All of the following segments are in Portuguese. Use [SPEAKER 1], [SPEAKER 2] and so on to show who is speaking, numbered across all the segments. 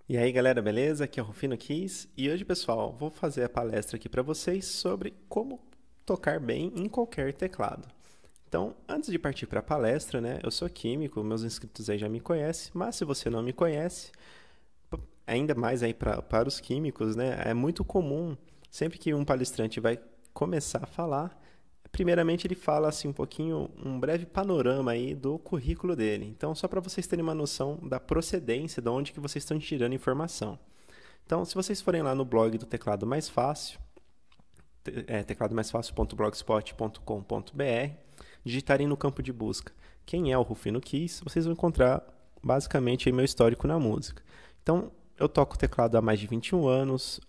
[SPEAKER 1] E aí, galera, beleza? Aqui é o Rufino Keys e hoje, pessoal, vou fazer a palestra aqui para vocês sobre como tocar bem em qualquer teclado. Então, antes de partir para a palestra, né, eu sou químico, meus inscritos aí já me conhecem, mas se você não me conhece, ainda mais aí para os químicos, né, é muito comum, sempre que um palestrante vai começar a falar, primeiramente ele fala assim um pouquinho, um breve panorama aí do currículo dele. Então, só para vocês terem uma noção da procedência, de onde que vocês estão tirando informação. Então, se vocês forem lá no blog do Teclado Mais Fácil, tecladomaisfácil.blogspot.com.br, digitarem no campo de busca quem é o Rufino Keys, vocês vão encontrar basicamente aí meu histórico na música. Então, eu toco teclado há mais de 21 anos,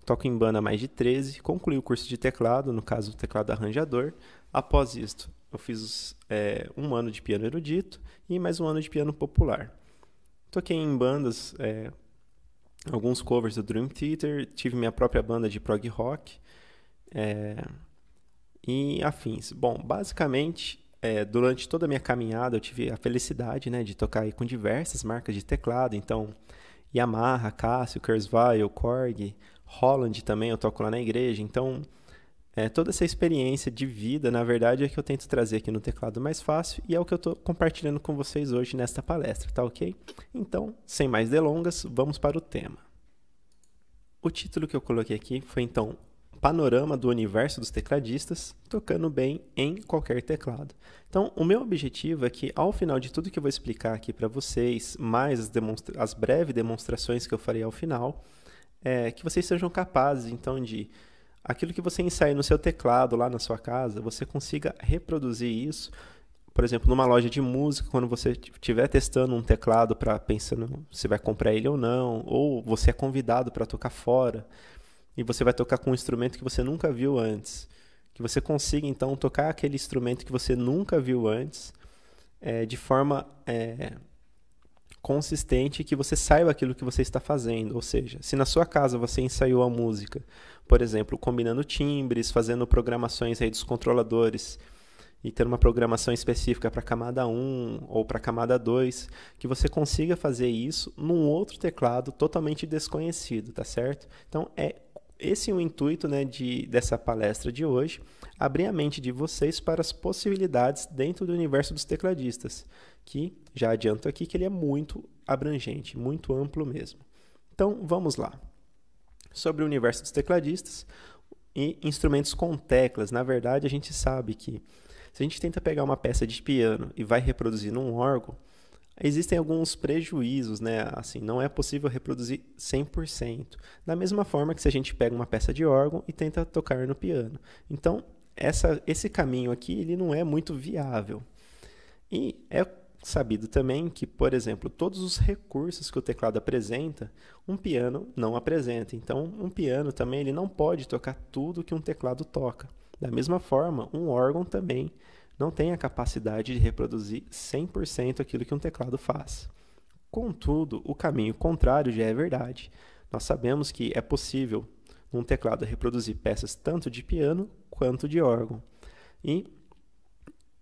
[SPEAKER 1] toco em banda há mais de 13, concluí o curso de teclado, no caso o teclado arranjador. Após isto, eu fiz um ano de piano erudito e mais um ano de piano popular. Toquei em bandas, alguns covers do Dream Theater, tive minha própria banda de prog rock e afins. Bom, basicamente, durante toda a minha caminhada eu tive a felicidade, né, de tocar aí com diversas marcas de teclado, então Yamaha, Casio, Kurzweil, Korg, Holland também eu toco lá na igreja, então toda essa experiência de vida, na verdade, é que eu tento trazer aqui no Teclado Mais Fácil e é o que eu estou compartilhando com vocês hoje nesta palestra, tá ok? Então, sem mais delongas, vamos para o tema. O título que eu coloquei aqui foi, então, Panorama do Universo dos Tecladistas, tocando bem em qualquer teclado. Então, o meu objetivo é que, ao final de tudo que eu vou explicar aqui para vocês, mais as breves demonstrações que eu farei ao final, que vocês sejam capazes, então, de aquilo que você ensaia no seu teclado lá na sua casa, você consiga reproduzir isso, por exemplo, numa loja de música, quando você estiver testando um teclado para pensando se vai comprar ele ou você é convidado para tocar fora e você vai tocar com um instrumento que você nunca viu antes, que você consiga então tocar aquele instrumento que você nunca viu antes de forma consistente, que você saiba aquilo que você está fazendo. Ou seja, se na sua casa você ensaiou a música, por exemplo, combinando timbres, fazendo programações aí dos controladores e ter uma programação específica para a camada 1 ou para a camada 2, que você consiga fazer isso num outro teclado totalmente desconhecido, tá certo? Então, esse é o intuito, né, dessa palestra de hoje, abrir a mente de vocês para as possibilidades dentro do universo dos tecladistas, que já adianto aqui que ele é muito abrangente, muito amplo mesmo. Então, vamos lá. Sobre o universo dos tecladistas e instrumentos com teclas, na verdade, a gente sabe que se a gente tenta pegar uma peça de piano e vai reproduzir num órgão, existem alguns prejuízos, né? Assim, não é possível reproduzir 100%. Da mesma forma que se a gente pega uma peça de órgão e tenta tocar no piano. Então, esse caminho aqui ele não é muito viável. E é sabido também que, por exemplo, todos os recursos que o teclado apresenta, um piano não apresenta. Então, um piano também ele não pode tocar tudo que um teclado toca. Da mesma forma, um órgão também não tem a capacidade de reproduzir 100% aquilo que um teclado faz. Contudo, o caminho contrário já é verdade. Nós sabemos que é possível num teclado reproduzir peças tanto de piano quanto de órgão. E,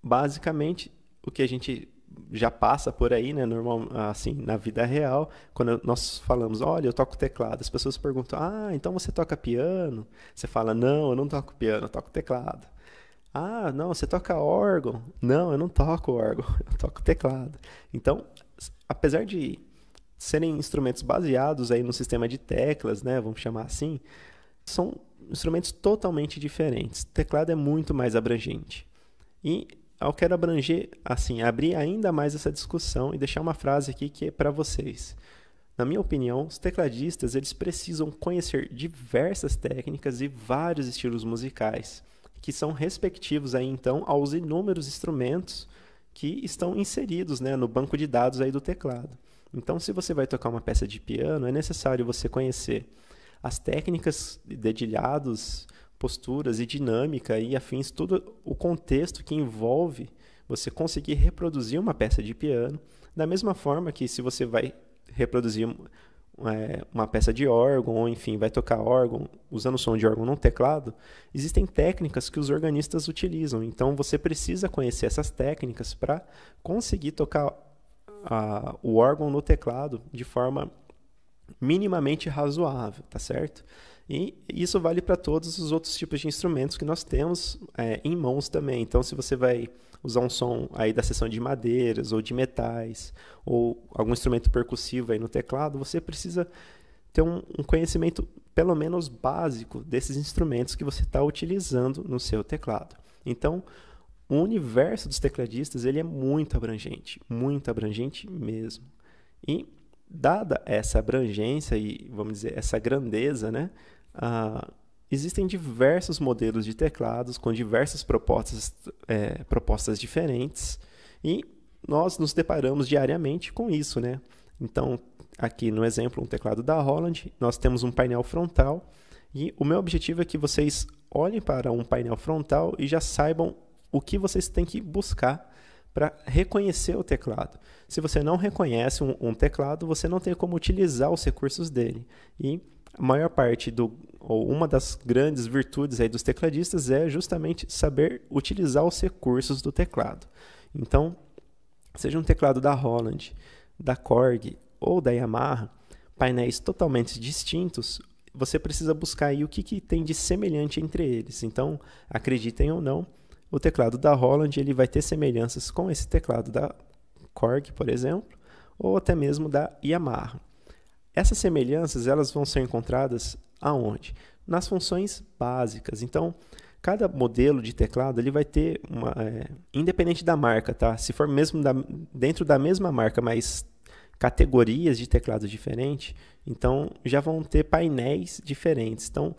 [SPEAKER 1] basicamente, o que a gente já passa por aí, né, normal, assim, na vida real, quando nós falamos, olha, eu toco teclado, as pessoas perguntam, então você toca piano? Você fala, não, eu não toco piano, eu toco teclado. Não, você toca órgão? Não, eu não toco órgão, eu toco teclado. Então, apesar de serem instrumentos baseados aí no sistema de teclas, né, vamos chamar assim, são instrumentos totalmente diferentes. O teclado é muito mais abrangente. E eu quero abranger, assim, abrir ainda mais essa discussão e deixar uma frase aqui que é para vocês. Na minha opinião, os tecladistas eles precisam conhecer diversas técnicas e vários estilos musicais, que são respectivos aí, então, aos inúmeros instrumentos que estão inseridos, né, no banco de dados aí do teclado. Então, se você vai tocar uma peça de piano, é necessário você conhecer as técnicas de dedilhados, posturas e dinâmica e afins, todo o contexto que envolve você conseguir reproduzir uma peça de piano, da mesma forma que se você vai reproduzir uma peça de órgão, ou enfim, vai tocar órgão, usando o som de órgão num teclado, existem técnicas que os organistas utilizam. Então, você precisa conhecer essas técnicas para conseguir tocar o órgão no teclado de forma minimamente razoável, tá certo? E isso vale para todos os outros tipos de instrumentos que nós temos em mãos também. Então, se você vai usar um som aí da seção de madeiras ou de metais, ou algum instrumento percussivo aí no teclado, você precisa ter um conhecimento pelo menos básico desses instrumentos que você está utilizando no seu teclado. Então, o universo dos tecladistas ele é muito abrangente mesmo. E dada essa abrangência e, vamos dizer, essa grandeza, né, existem diversos modelos de teclados com diversas propostas diferentes e nós nos deparamos diariamente com isso, né? Então, aqui no exemplo, um teclado da Roland, nós temos um painel frontal e o meu objetivo é que vocês olhem para um painel frontal e já saibam o que vocês têm que buscar para reconhecer o teclado. Se você não reconhece um teclado, você não tem como utilizar os recursos dele. E a maior parte ou uma das grandes virtudes aí dos tecladistas é justamente saber utilizar os recursos do teclado. Então, seja um teclado da Roland, da Korg ou da Yamaha, painéis totalmente distintos, você precisa buscar aí o que tem de semelhante entre eles. Então, acreditem ou não, o teclado da Roland ele vai ter semelhanças com esse teclado da Korg, por exemplo, ou até mesmo da Yamaha. Essas semelhanças elas vão ser encontradas aonde? Nas funções básicas. Então, cada modelo de teclado ele vai ter independente da marca, tá? Se for mesmo dentro da mesma marca, mas categorias de teclado diferentes, então já vão ter painéis diferentes. Então,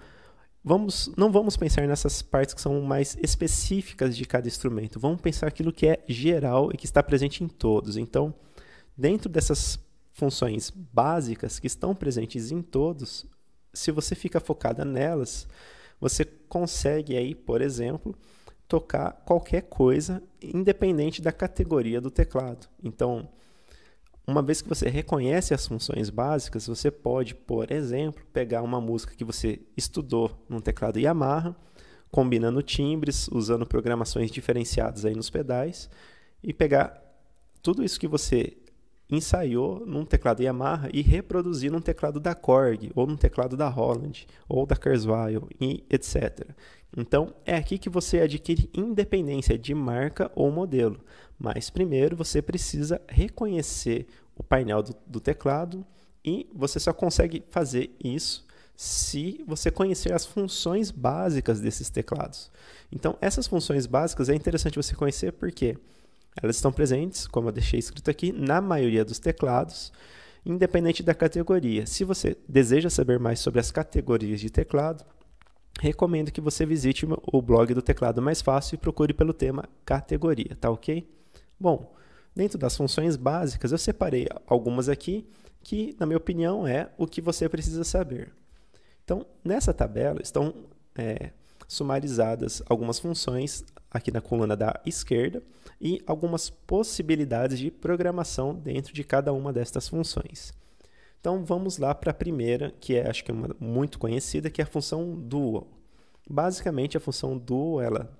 [SPEAKER 1] não vamos pensar nessas partes que são mais específicas de cada instrumento. Vamos pensar aquilo que é geral e que está presente em todos. Então, dentro dessas funções básicas que estão presentes em todos, se você fica focada nelas, você consegue aí, por exemplo, tocar qualquer coisa independente da categoria do teclado. Então, uma vez que você reconhece as funções básicas, você pode, por exemplo, pegar uma música que você estudou num teclado Yamaha, combinando timbres, usando programações diferenciadas aí nos pedais, e pegar tudo isso que você ensaiou num teclado Yamaha e reproduzir num teclado da Korg, ou num teclado da Roland, ou da Kurzweil, e etc. Então, é aqui que você adquire independência de marca ou modelo. Mas primeiro você precisa reconhecer o painel do teclado e você só consegue fazer isso se você conhecer as funções básicas desses teclados. Então, essas funções básicas é interessante você conhecer porque elas estão presentes, como eu deixei escrito aqui, na maioria dos teclados, independente da categoria. Se você deseja saber mais sobre as categorias de teclado, recomendo que você visite o blog do Teclado Mais Fácil e procure pelo tema categoria, tá ok? Bom, dentro das funções básicas, eu separei algumas aqui que, na minha opinião, é o que você precisa saber. Então, nessa tabela estão sumarizadas algumas funções aqui na coluna da esquerda e algumas possibilidades de programação dentro de cada uma destas funções. Então, vamos lá para a primeira, que acho que é uma muito conhecida, que é a função dual. Basicamente, a função dual, ela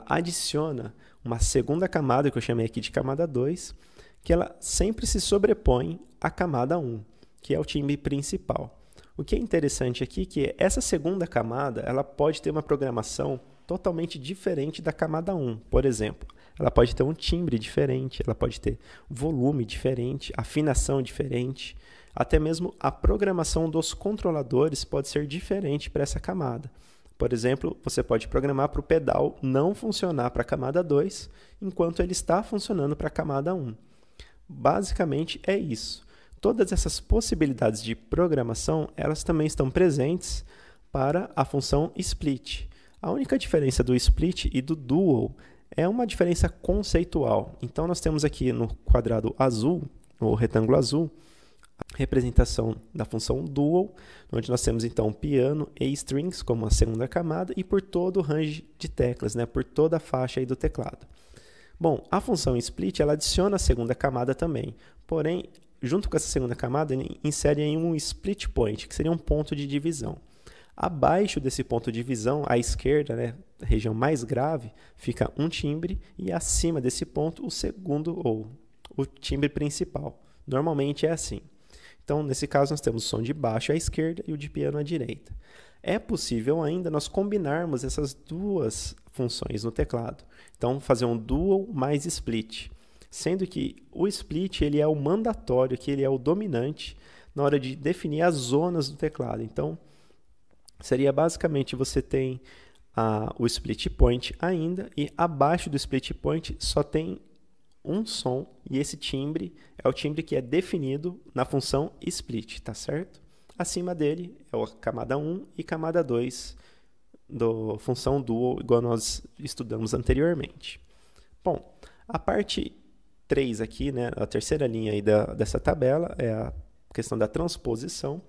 [SPEAKER 1] adiciona uma segunda camada, que eu chamei aqui de camada 2, que ela sempre se sobrepõe à camada 1, que é o timbre principal. O que é interessante aqui é que essa segunda camada ela pode ter uma programação totalmente diferente da camada 1. Por exemplo, ela pode ter um timbre diferente, ela pode ter volume diferente, afinação diferente, até mesmo a programação dos controladores pode ser diferente para essa camada. Por exemplo, você pode programar para o pedal não funcionar para a camada 2, enquanto ele está funcionando para a camada 1. Basicamente é isso. Todas essas possibilidades de programação, elas também estão presentes para a função split. A única diferença do split e do dual é uma diferença conceitual. Então, nós temos aqui no quadrado azul, ou retângulo azul, a representação da função dual, onde nós temos então piano e strings como a segunda camada e por todo o range de teclas, né, por toda a faixa aí do teclado. Bom, a função split ela adiciona a segunda camada também, porém, junto com essa segunda camada, ele insere em um split point, que seria um ponto de divisão. Abaixo desse ponto de divisão, à esquerda, né, a região mais grave, fica um timbre e acima desse ponto o segundo ou o timbre principal. Normalmente é assim. Então, nesse caso, nós temos o som de baixo à esquerda e o de piano à direita. É possível ainda nós combinarmos essas duas funções no teclado. Então, fazer um dual mais split. Sendo que o split ele é o mandatório, que ele é o dominante na hora de definir as zonas do teclado. Então, seria basicamente você tem o split point ainda, e abaixo do split point só tem um som, e esse timbre é o timbre que é definido na função split, tá certo? Acima dele é a camada 1 e camada 2 da função dual, igual nós estudamos anteriormente. Bom, a parte 3 aqui, né, a terceira linha aí dessa tabela, é a questão da transposição.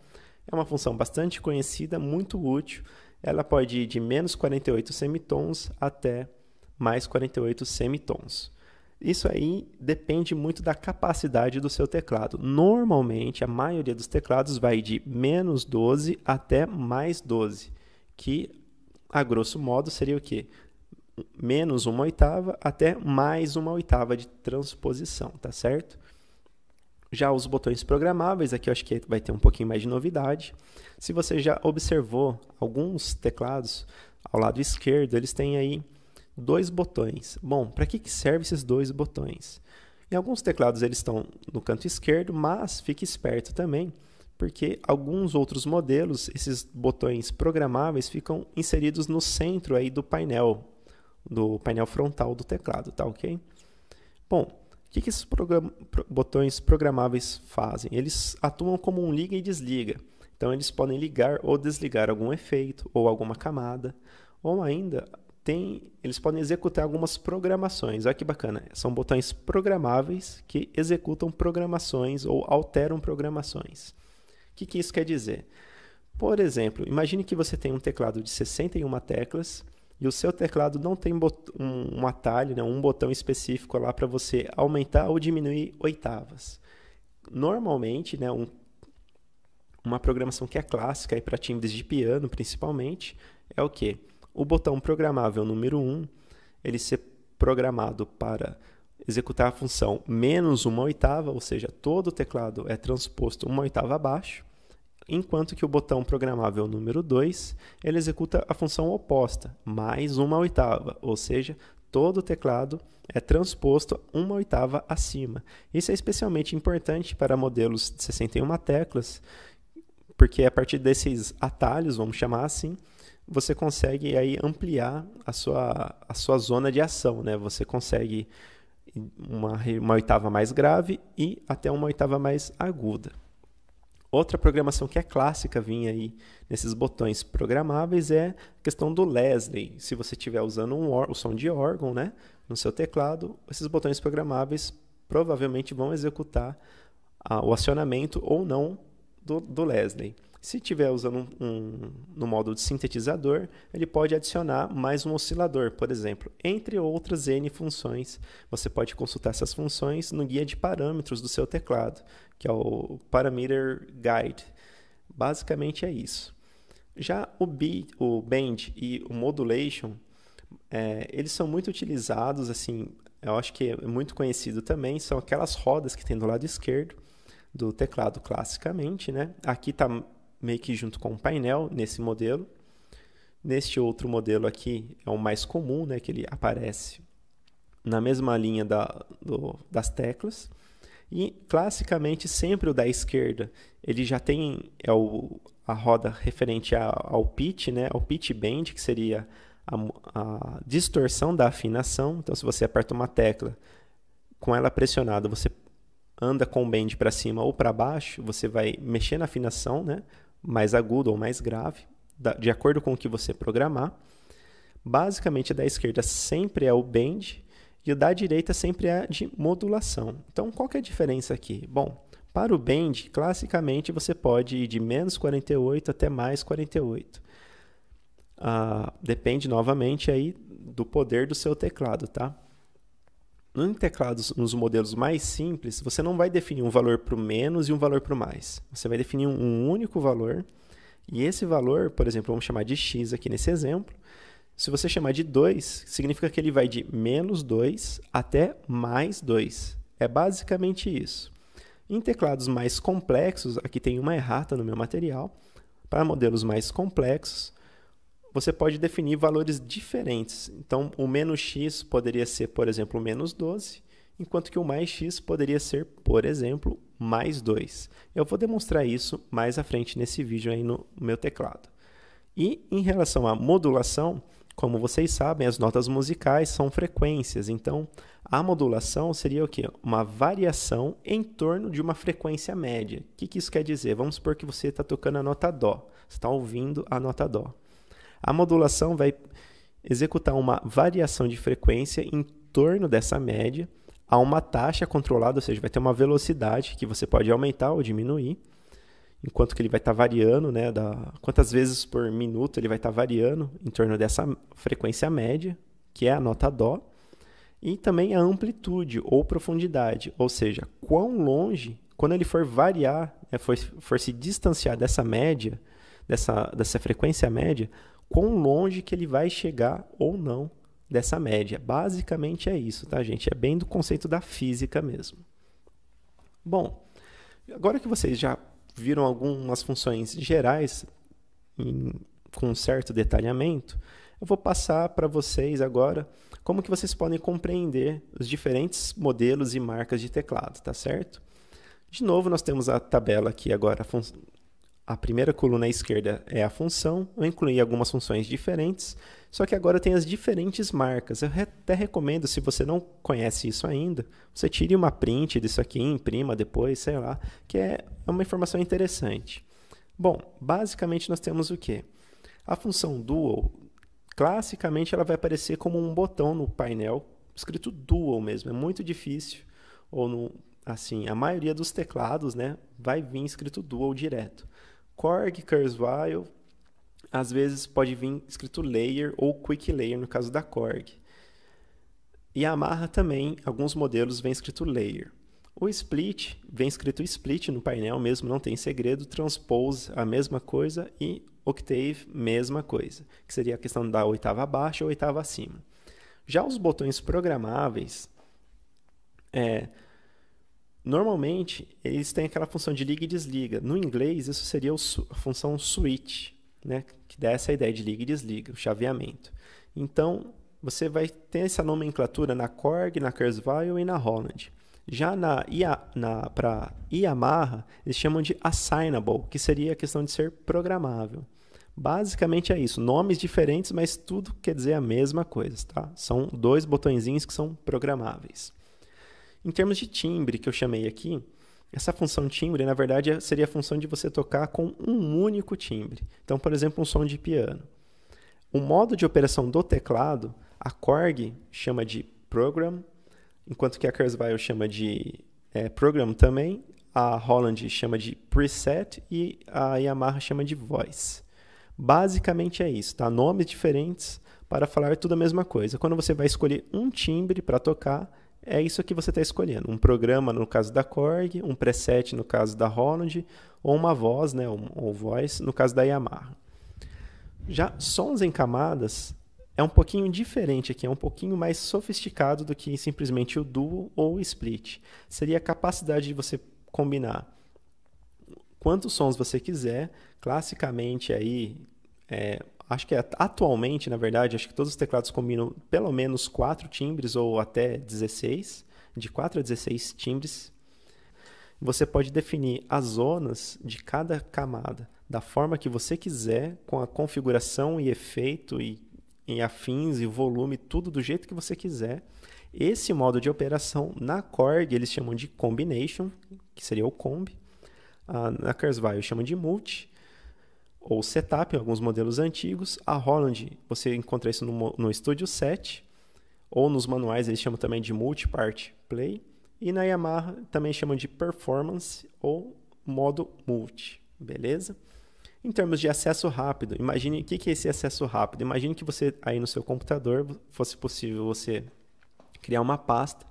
[SPEAKER 1] É uma função bastante conhecida, muito útil. Ela pode ir de menos 48 semitons até mais 48 semitons. Isso aí depende muito da capacidade do seu teclado. Normalmente, a maioria dos teclados vai de menos 12 até mais 12, que, a grosso modo, seria o quê? Menos 1/8 até mais 1/8 de transposição, tá certo? Já os botões programáveis, aqui eu acho que vai ter um pouquinho mais de novidade. Se você já observou alguns teclados ao lado esquerdo, eles têm aí 2 botões. Bom, para que servem esses 2 botões? Em alguns teclados eles estão no canto esquerdo, mas fique esperto também, porque alguns outros modelos, esses botões programáveis ficam inseridos no centro aí do painel frontal do teclado, tá ok? Bom, o que esses botões programáveis fazem? Eles atuam como um liga e desliga. Então, eles podem ligar ou desligar algum efeito ou alguma camada, ou ainda eles podem executar algumas programações. Olha que bacana, são botões programáveis que executam programações ou alteram programações. O que isso quer dizer? Por exemplo, imagine que você tem um teclado de 61 teclas e o seu teclado não tem um atalho, né, um botão específico lá para você aumentar ou diminuir oitavas. Normalmente, né, uma programação que é clássica para timbres de piano, principalmente, é o quê? O botão programável número 1, ele ser programado para executar a função menos 1/8, ou seja, todo o teclado é transposto 1/8 abaixo, enquanto que o botão programável número 2, ele executa a função oposta, mais 1/8, ou seja, todo o teclado é transposto 1/8 acima. Isso é especialmente importante para modelos de 61 teclas, porque a partir desses atalhos, vamos chamar assim, você consegue aí ampliar a sua zona de ação, né? Você consegue uma oitava mais grave e até uma oitava mais aguda. Outra programação que é clássica vinha aí nesses botões programáveis é a questão do Leslie. Se você estiver usando o som de órgão, né, no seu teclado, esses botões programáveis provavelmente vão executar o acionamento ou não do Leslie. Se estiver usando no modo de sintetizador, ele pode adicionar mais um oscilador, por exemplo, entre outras N funções. Você pode consultar essas funções no guia de parâmetros do seu teclado, que é o Parameter Guide. Basicamente é isso. Já o Bend e o Modulation, eles são muito utilizados, assim, eu acho que é muito conhecido também, são aquelas rodas que tem do lado esquerdo do teclado classicamente, né? Aqui está meio que junto com o painel nesse modelo. Neste outro modelo aqui é o mais comum, né, que ele aparece na mesma linha das teclas. E classicamente sempre o da esquerda ele já tem a roda referente ao pitch, né, ao pitch bend, que seria a distorção da afinação. Então, se você aperta uma tecla com ela pressionada, você anda com o bend para cima ou para baixo, você vai mexer na afinação, né, mais agudo ou mais grave, de acordo com o que você programar. Basicamente, a da esquerda sempre é o bend e o da direita sempre é de modulação. Então, qual que é a diferença aqui? Bom, para o bend, classicamente, você pode ir de menos 48 até mais 48. Depende, novamente, aí do poder do seu teclado, tá? Nos modelos mais simples, você não vai definir um valor para o menos e um valor para o mais. Você vai definir um único valor, e esse valor, por exemplo, vamos chamar de x aqui nesse exemplo. Se você chamar de 2, significa que ele vai de menos 2 até mais 2. É basicamente isso. Em teclados mais complexos, aqui tem uma errata no meu material, para modelos mais complexos, você pode definir valores diferentes. Então, o menos x poderia ser, por exemplo, menos 12, enquanto que o mais x poderia ser, por exemplo, mais 2. Eu vou demonstrar isso mais à frente nesse vídeo aí no meu teclado. E em relação à modulação, como vocês sabem, as notas musicais são frequências. Então, a modulação seria o quê? Uma variação em torno de uma frequência média. O que isso quer dizer? Vamos supor que você está tocando a nota Dó. Você está ouvindo a nota Dó. A modulação vai executar uma variação de frequência em torno dessa média a uma taxa controlada, ou seja, vai ter uma velocidade que você pode aumentar ou diminuir, enquanto que ele vai estar variando, né, quantas vezes por minuto ele vai estar variando em torno dessa frequência média, que é a nota Dó, e também a amplitude ou profundidade, ou seja, quão longe, quando ele for variar, né, for se distanciar dessa média, dessa frequência média, quão longe que ele vai chegar ou não dessa média. Basicamente é isso, tá, gente? É bem do conceito da física mesmo. Bom, agora que vocês já viram algumas funções gerais com um certo detalhamento, eu vou passar para vocês agora como que vocês podem compreender os diferentes modelos e marcas de teclado, tá certo? De novo, nós temos a tabela aqui agora. A primeira coluna à esquerda é a função. Eu incluí algumas funções diferentes, só que agora tem as diferentes marcas. Eu até recomendo, se você não conhece isso ainda, você tire uma print disso aqui, imprima depois, sei lá, que é uma informação interessante. Bom, basicamente nós temos o quê? A função dual, classicamente ela vai aparecer como um botão no painel, escrito dual mesmo, é muito difícil, ou assim, a maioria dos teclados, né, vai vir escrito dual direto. Korg, Kurzweil, às vezes pode vir escrito layer ou quick layer no caso da Korg. E a Yamaha também, alguns modelos vem escrito layer. O split, vem escrito split no painel mesmo, não tem segredo. Transpose, a mesma coisa. E octave, mesma coisa, que seria a questão da oitava abaixo ou oitava acima. Já os botões programáveis, normalmente, eles têm aquela função de liga e desliga. No inglês, isso seria a função switch, né? Que dá essa ideia de liga e desliga, o chaveamento. Então, você vai ter essa nomenclatura na Korg, na Kurzweil e na Holland. Já para Yamaha, eles chamam de assignable, que seria a questão de ser programável. Basicamente é isso, nomes diferentes, mas tudo quer dizer a mesma coisa, tá? São dois botõezinhos que são programáveis. Em termos de timbre, que eu chamei aqui, essa função timbre, na verdade, seria a função de você tocar com um único timbre. Então, por exemplo, um som de piano. O modo de operação do teclado, a Korg chama de program, enquanto que a Kurzweil chama de program também, a Holland chama de preset e a Yamaha chama de voice. Basicamente é isso, tá? Nomes diferentes para falar tudo a mesma coisa. Quando você vai escolher um timbre para tocar, é isso que você está escolhendo. Um programa no caso da Korg, um preset no caso da Holland, ou uma voz, né, ou voice no caso da Yamaha. Já sons em camadas é um pouquinho diferente aqui, é um pouquinho mais sofisticado do que simplesmente o dual ou o split. Seria a capacidade de você combinar quantos sons você quiser. Classicamente aí, acho que atualmente, na verdade, acho que todos os teclados combinam pelo menos 4 timbres ou até 16, de 4 a 16 timbres. Você pode definir as zonas de cada camada da forma que você quiser, com a configuração e efeito e afins e volume, tudo do jeito que você quiser. Esse modo de operação na Korg eles chamam de combination, que seria o combi. Na Kurzweil chamam de multi ou setup, em alguns modelos antigos. A Holland, você encontra isso no Studio Set, ou nos manuais eles chamam também de multi-part play. E na Yamaha também chamam de performance ou modo multi, beleza? Em termos de acesso rápido, imagine o que é esse acesso rápido. Imagine que você, aí no seu computador, fosse possível você criar uma pasta.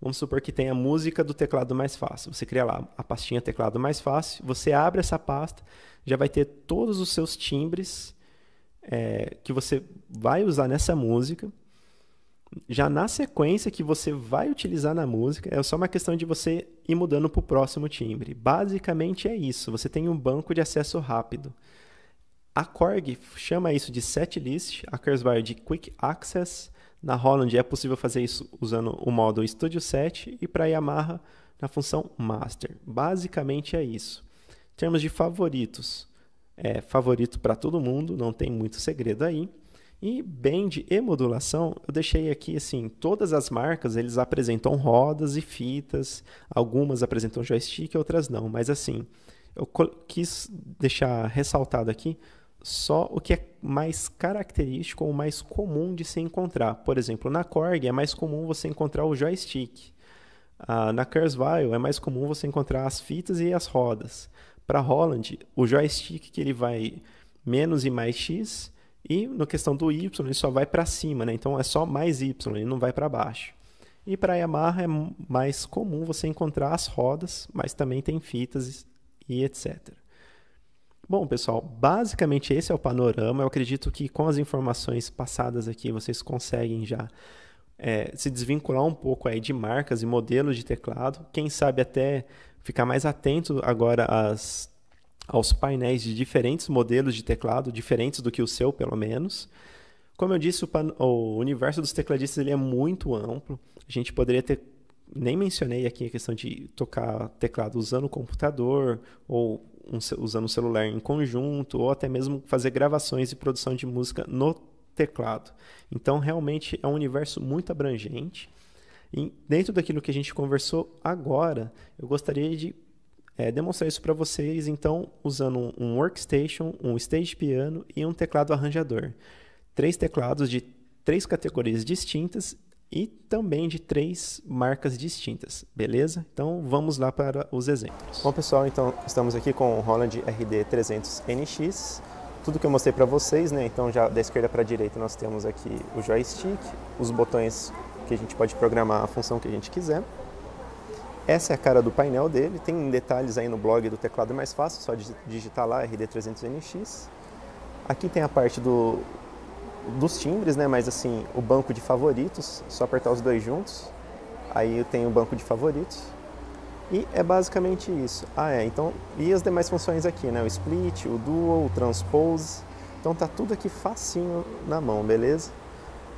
[SPEAKER 1] Vamos supor que tenha a música do teclado mais fácil. Você cria lá a pastinha teclado mais fácil, você abre essa pasta, já vai ter todos os seus timbres que você vai usar nessa música. Já na sequência que você vai utilizar na música, é só uma questão de você e mudando para o próximo timbre. Basicamente é isso, você tem um banco de acesso rápido. A Korg chama isso de setlist, a Kurzweil de Quick Access. Na Roland é possível fazer isso usando o modo Studio Set e para a Yamaha na função Master. Basicamente é isso. Em termos de favoritos, é favorito para todo mundo, não tem muito segredo aí. E bend e modulação, eu deixei aqui assim, todas as marcas eles apresentam rodas e fitas, algumas apresentam joystick, outras não, mas assim, eu quis deixar ressaltado aqui só o que é mais característico ou mais comum de se encontrar. Por exemplo, na Korg é mais comum você encontrar o joystick. Na Kurzweil é mais comum você encontrar as fitas e as rodas. Para Roland, o joystick que ele vai menos e mais X, e na questão do Y ele só vai para cima, né? Então é só mais Y, ele não vai para baixo. E para Yamaha é mais comum você encontrar as rodas, mas também tem fitas e etc. Bom, pessoal, basicamente esse é o panorama. Eu acredito que com as informações passadas aqui vocês conseguem já se desvincular um pouco aí de marcas e modelos de teclado. Quem sabe até ficar mais atento agora aos painéis de diferentes modelos de teclado, diferentes do que o seu, pelo menos. Como eu disse, o universo dos tecladistas ele é muito amplo. A gente poderia ter... Nem mencionei aqui a questão de tocar teclado usando o computador ou usando o celular em conjunto, ou até mesmo fazer gravações e produção de música no teclado. Então, realmente é um universo muito abrangente. E dentro daquilo que a gente conversou agora, eu gostaria de demonstrar isso para vocês, então, usando um workstation, um stage piano e um teclado arranjador. 3 teclados de 3 categorias distintas e também de 3 marcas distintas, beleza? Então vamos lá para os exemplos. Bom pessoal, então estamos aqui com o Roland RD300NX, tudo que eu mostrei para vocês, né? Então já da esquerda para a direita nós temos aqui o joystick, os botões que a gente pode programar a função que a gente quiser. Essa é a cara do painel dele, tem detalhes aí no blog do teclado mais fácil, só digitar lá RD300NX. Aqui tem a parte dos timbres, né? Mas assim, o banco de favoritos, só apertar os dois juntos, aí eu tenho o banco de favoritos. E é basicamente isso. Então, e as demais funções aqui, né? O split, o dual, o transpose. Então tá tudo aqui facinho na mão, beleza?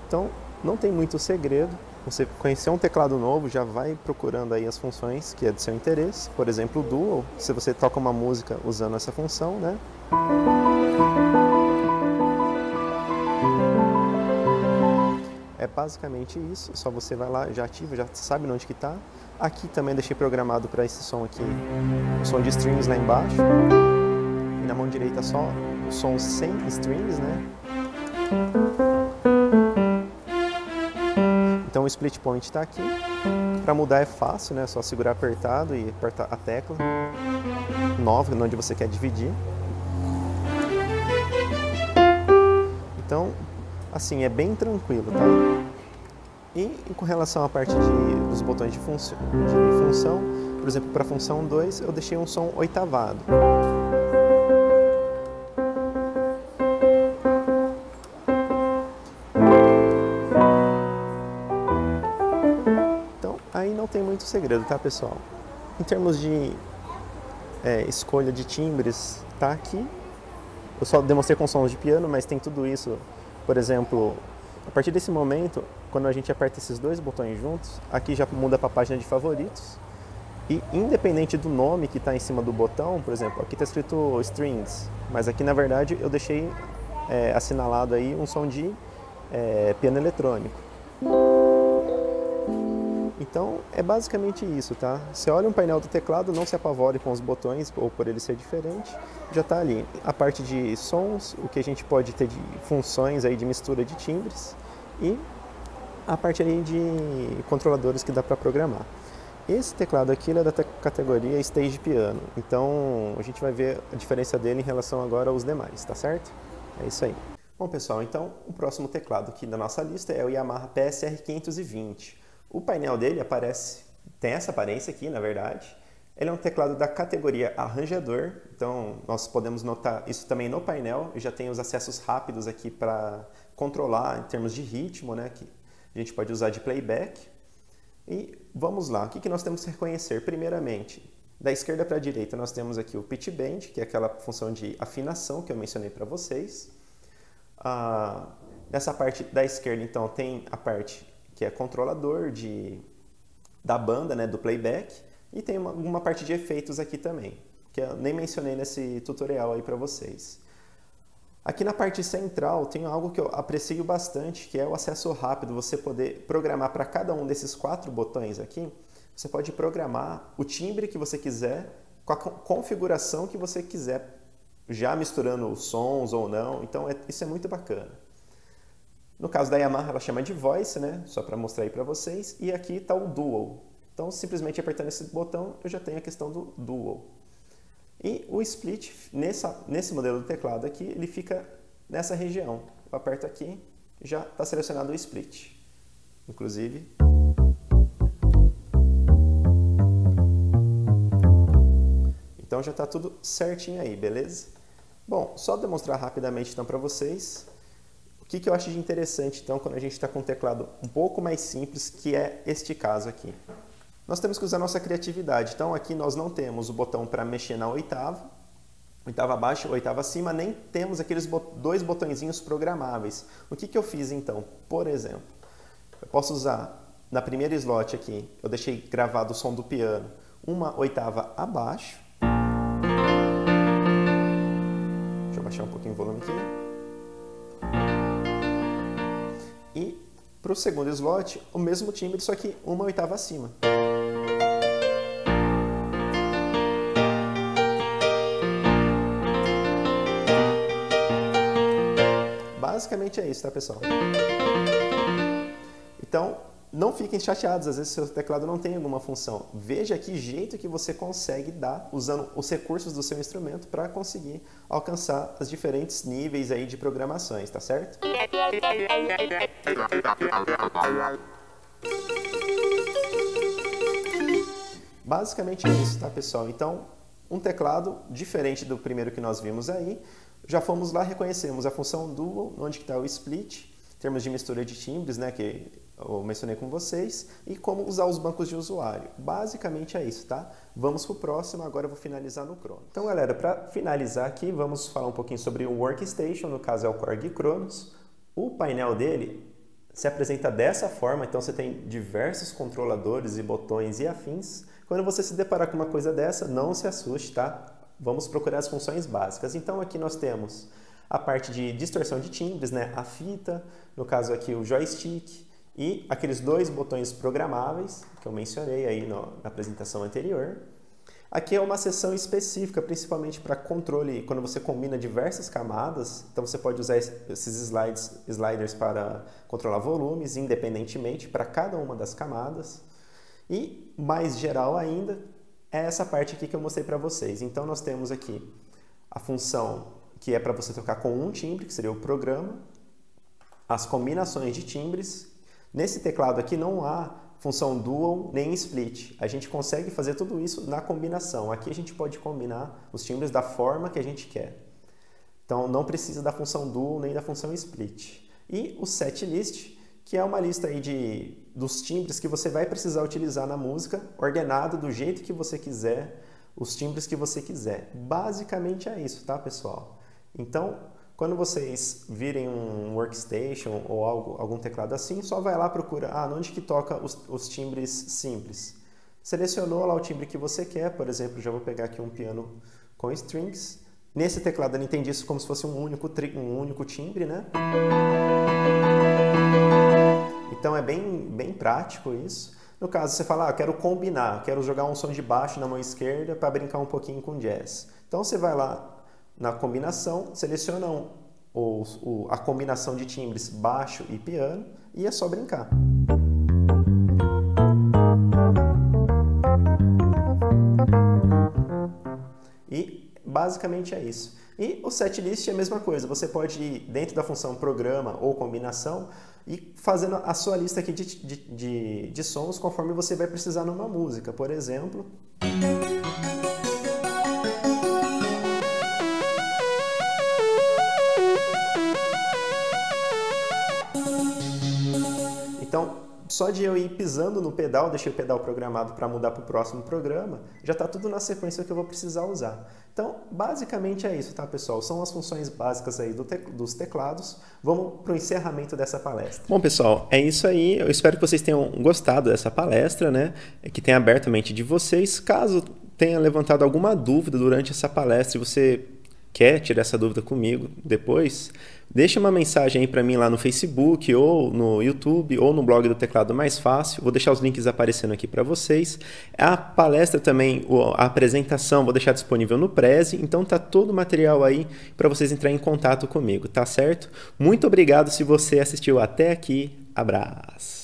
[SPEAKER 1] Então, não tem muito segredo. Você conhecer um teclado novo, já vai procurando aí as funções que é do seu interesse. Por exemplo, o dual, se você toca uma música usando essa função, né? É basicamente isso, só você vai lá, já ativa, já sabe onde que está. Aqui também deixei programado para esse som aqui, o som de strings lá embaixo. E na mão direita só o som sem strings, né? Então o split point está aqui. Para mudar é fácil, né? É só segurar apertado e apertar a tecla nova, onde você quer dividir. Então, assim, é bem tranquilo, tá? E com relação à parte dos botões de função, por exemplo, para a função 2, eu deixei um som oitavado. Então, aí não tem muito segredo, tá, pessoal? Em termos de escolha de timbres, tá aqui. Eu só demonstrei com sons de piano, mas tem tudo isso. Por exemplo, a partir desse momento, quando a gente aperta esses dois botões juntos, aqui já muda para a página de favoritos. E independente do nome que está em cima do botão, por exemplo, aqui está escrito strings, mas aqui na verdade eu deixei assinalado aí um som de piano eletrônico. Então é basicamente isso, tá? Você olha um painel do teclado, não se apavore com os botões ou por ele ser diferente, já está ali. A parte de sons, o que a gente pode ter de funções aí de mistura de timbres e a parte aí de controladores que dá para programar. Esse teclado aqui é da categoria Stage Piano, então a gente vai ver a diferença dele em relação agora aos demais, tá certo? É isso aí. Bom pessoal, então o próximo teclado aqui da nossa lista é o Yamaha PSR 520. O painel dele tem essa aparência aqui, na verdade. Ele é um teclado da categoria arranjador, então nós podemos notar isso também no painel. Eu já tenho os acessos rápidos aqui para controlar em termos de ritmo, né, que a gente pode usar de playback. E vamos lá, o que nós temos que reconhecer? Primeiramente, da esquerda para a direita, nós temos aqui o pitch bend, que é aquela função de afinação que eu mencionei para vocês. Nessa parte da esquerda, então, tem a parte que é controlador da banda, né, do playback, e tem uma parte de efeitos aqui também, que eu nem mencionei nesse tutorial aí para vocês. Aqui na parte central tem algo que eu aprecio bastante, que é o acesso rápido, você poder programar para cada um desses 4 botões aqui, você pode programar o timbre que você quiser, com a configuração que você quiser, já misturando os sons ou não, então isso é muito bacana. No caso da Yamaha, ela chama de Voice, né? Só para mostrar aí para vocês, e aqui está o Dual. Então, simplesmente apertando esse botão, eu já tenho a questão do Dual. E o Split, nesse modelo do teclado aqui, ele fica nessa região. Eu aperto aqui, já está selecionado o Split. Inclusive... Então já está tudo certinho aí, beleza? Bom, só demonstrar rapidamente então para vocês o que eu acho de interessante então quando a gente está com um teclado um pouco mais simples, que é este caso aqui. Nós temos que usar nossa criatividade, então aqui nós não temos o botão para mexer na oitava abaixo, oitava acima, nem temos aqueles 2 botõezinhos programáveis. O que eu fiz então? Por exemplo, eu posso usar na primeira slot aqui, eu deixei gravado o som do piano uma oitava abaixo. Deixa eu baixar um pouquinho o volume aqui. E para o segundo slot, o mesmo timbre, só que uma oitava acima. Basicamente é isso, tá, pessoal? Então, não fiquem chateados, às vezes seu teclado não tem alguma função. Veja que jeito que você consegue dar usando os recursos do seu instrumento para conseguir alcançar os diferentes níveis aí de programações, tá certo? Basicamente é isso, tá, pessoal? Então, um teclado diferente do primeiro que nós vimos aí. Já fomos lá, reconhecemos a função Dual, onde está o Split, em termos de mistura de timbres, né, que eu mencionei com vocês, e como usar os bancos de usuário. Basicamente é isso, tá? Vamos para o próximo, agora eu vou finalizar no Cronos. Então, galera, para finalizar aqui, vamos falar um pouquinho sobre o Workstation, no caso é o Korg Cronos. O painel dele se apresenta dessa forma, então você tem diversos controladores e botões e afins. Quando você se deparar com uma coisa dessa, não se assuste, tá? Vamos procurar as funções básicas. Então aqui nós temos a parte de distorção de timbres, né? A fita, no caso aqui o joystick e aqueles 2 botões programáveis que eu mencionei aí na apresentação anterior. Aqui é uma seção específica, principalmente para controle, quando você combina diversas camadas, então você pode usar esses sliders para controlar volumes independentemente para cada uma das camadas. E mais geral ainda, é essa parte aqui que eu mostrei para vocês. Então nós temos aqui a função que é para você tocar com um timbre, que seria o programa, as combinações de timbres. Nesse teclado aqui não há função Dual nem Split. A gente consegue fazer tudo isso na combinação. Aqui a gente pode combinar os timbres da forma que a gente quer. Então não precisa da função Dual nem da função Split. E o Setlist, que é uma lista aí dos timbres que você vai precisar utilizar na música, ordenado do jeito que você quiser, os timbres que você quiser. Basicamente é isso, tá, pessoal? Então, quando vocês virem um Workstation ou algum teclado assim, só vai lá e procura, onde que toca os timbres simples. Selecionou lá o timbre que você quer, por exemplo, já vou pegar aqui um piano com strings. Nesse teclado eu entendi isso como se fosse um único timbre, né? Então é bem prático isso. No caso, você fala, eu quero combinar, quero jogar um som de baixo na mão esquerda para brincar um pouquinho com jazz. Então você vai lá na combinação, seleciona a combinação de timbres baixo e piano e é só brincar. E basicamente é isso. E o setlist é a mesma coisa, você pode ir dentro da função programa ou combinação e fazendo a sua lista aqui de sons conforme você vai precisar numa música. Por exemplo... Então, só de eu ir pisando no pedal, deixei o pedal programado para mudar para o próximo programa, já está tudo na sequência que eu vou precisar usar. Então, basicamente é isso, tá, pessoal? São as funções básicas aí dos teclados. Vamos para o encerramento dessa palestra. Bom, pessoal, é isso aí. Eu espero que vocês tenham gostado dessa palestra, né? Que tenha aberto a mente de vocês. Caso tenha levantado alguma dúvida durante essa palestra e você quer tirar essa dúvida comigo depois, deixa uma mensagem aí para mim lá no Facebook, ou no YouTube, ou no blog do Teclado Mais Fácil. Vou deixar os links aparecendo aqui para vocês. A palestra também, a apresentação, vou deixar disponível no Prezi. Então tá todo o material aí para vocês entrarem em contato comigo, tá certo? Muito obrigado se você assistiu até aqui. Abraço!